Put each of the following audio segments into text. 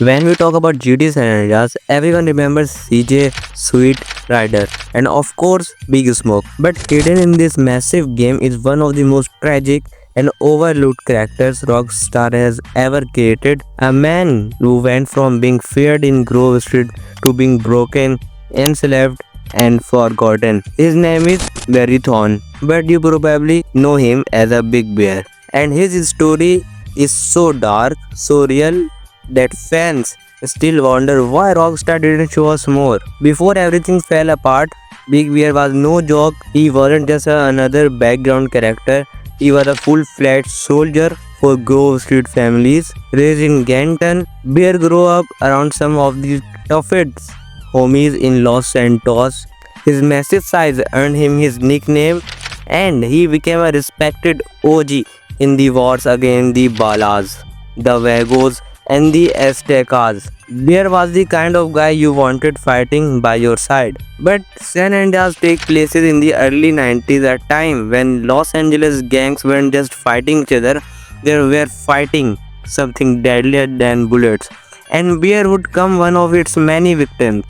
When we talk about GT San Andreas, everyone remembers CJ, Sweet Rider, and of course Big Smoke. But hidden in this massive game is one of the most tragic and overlooked characters Rockstar has ever created. A man who went from being feared in Grove Street to being broken, enslaved, and forgotten. His name is Barry Thorn, but you probably know him as a Big Bear. And his story is so dark, so real, that fans still wonder why Rockstar didn't show us more. Before everything fell apart, Big Bear was no joke. He wasn't just another background character. He was a full-fledged soldier for Grove Street families. Raised in Ganton, Bear grew up around some of the toughest homies in Los Santos. His massive size earned him his nickname, and he became a respected OG in the wars against the Balas, the Vagos, and the Aztecas. Bear was the kind of guy you wanted fighting by your side. But San Andreas take places in the early 90s, a time when Los Angeles gangs weren't just fighting each other, they were fighting something deadlier than bullets. And Bear would come one of its many victims.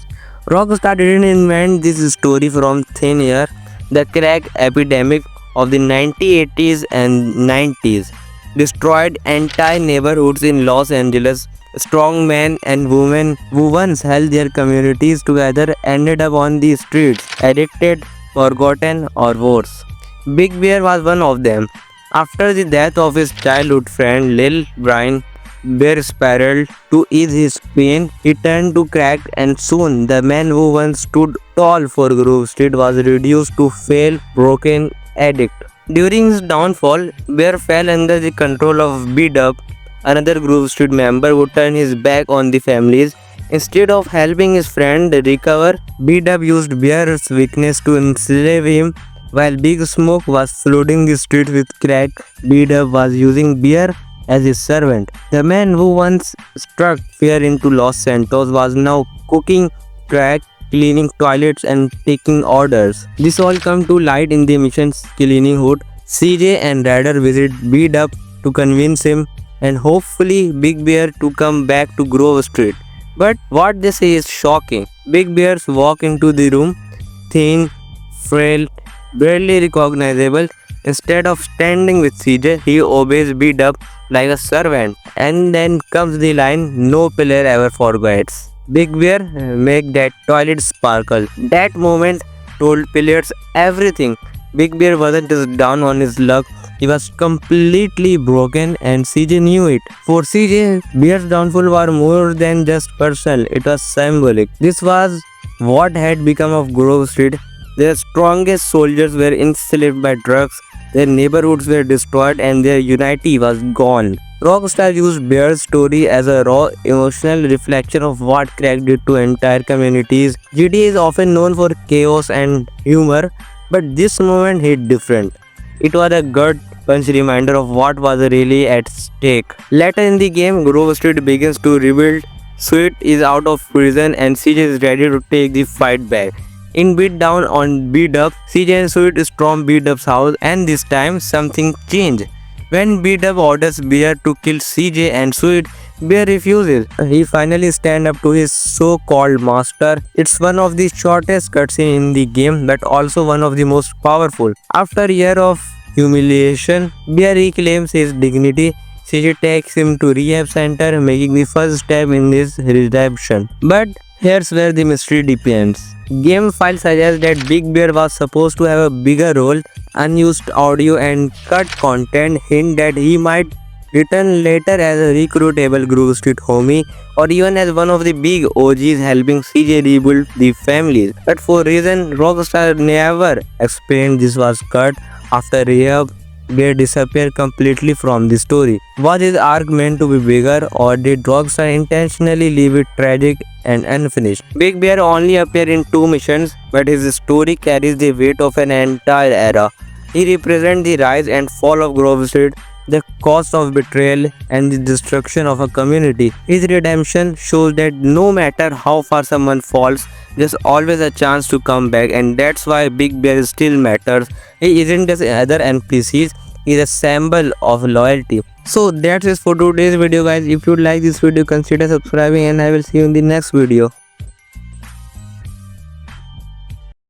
Rockstar didn't invent this story from thin air. The crack epidemic of the 1980s and 90s destroyed entire neighborhoods in Los Angeles. Strong men and women who once held their communities together ended up on the streets, addicted, forgotten, or worse. Big Bear was one of them. After the death of his childhood friend Lil Brian, Bear spiraled. To ease his pain, he turned to crack, and soon the man who once stood tall for Grove Street was reduced to failed, broken addict. During his downfall, Bear fell under the control of B-Dub, another Grove Street member who turned his back on the families. Instead of helping his friend recover, B-Dub used Bear's weakness to enslave him. While Big Smoke was flooding the street with crack, B-Dub was using Bear as his servant. The man who once struck fear into Los Santos was now cooking crack, cleaning toilets, and taking orders. This all come to light in the mission's cleaning hood. CJ and Ryder visit B-Dub to convince him and hopefully Big Bear to come back to Grove Street. But what they say is shocking. Big Bears walk into the room, thin, frail, barely recognizable. Instead of standing with CJ, he obeys B-Dub like a servant. And then comes the line no player ever forgets. Big Bear make that toilet sparkle. That moment told players everything. Big Bear wasn't just down on his luck, he was completely broken, and CJ knew it. For CJ, Bear's downfall was more than just personal, it was symbolic. This was what had become of Grove Street. Their strongest soldiers were enslaved by drugs, their neighborhoods were destroyed, and their unity was gone. Rockstar used Bear's story as a raw, emotional reflection of what crack did to entire communities. GTA is often known for chaos and humor, but this moment hit different. It was a gut punch reminder of what was really at stake. Later in the game, Grove Street begins to rebuild. Sweet is out of prison and CJ is ready to take the fight back. In beatdown on B-Dub, CJ and Sweet storm B-Dub's house, and this time something changed. When B-Dub orders Bear to kill CJ and Sweet, Bear refuses. He finally stands up to his so-called master. It's one of the shortest cutscenes in the game, but also one of the most powerful. After a year of humiliation, Bear reclaims his dignity. CJ takes him to rehab center, making the first step in his redemption. But here's where the mystery depends. Game file suggests that Big Bear was supposed to have a bigger role. Unused audio and cut content hint that he might return later as a recruitable Grove Street homie or even as one of the big OGs helping CJ rebuild the families. But for reason Rockstar never explained, this was cut. After rehab, Bear disappeared completely from the story. Was his arc meant to be bigger, or did Rockstar intentionally leave it tragic and unfinished? Big Bear only appeared in 2 missions, but his story carries the weight of an entire era. He represents the rise and fall of Grove Street, the cost of betrayal, and the destruction of a community. His redemption shows that no matter how far someone falls, there's always a chance to come back, and that's why Big Bear still matters. He isn't just other NPCs, is a symbol of loyalty. So that's it for today's video guys. If you like this video, consider subscribing and I will see you in the next video.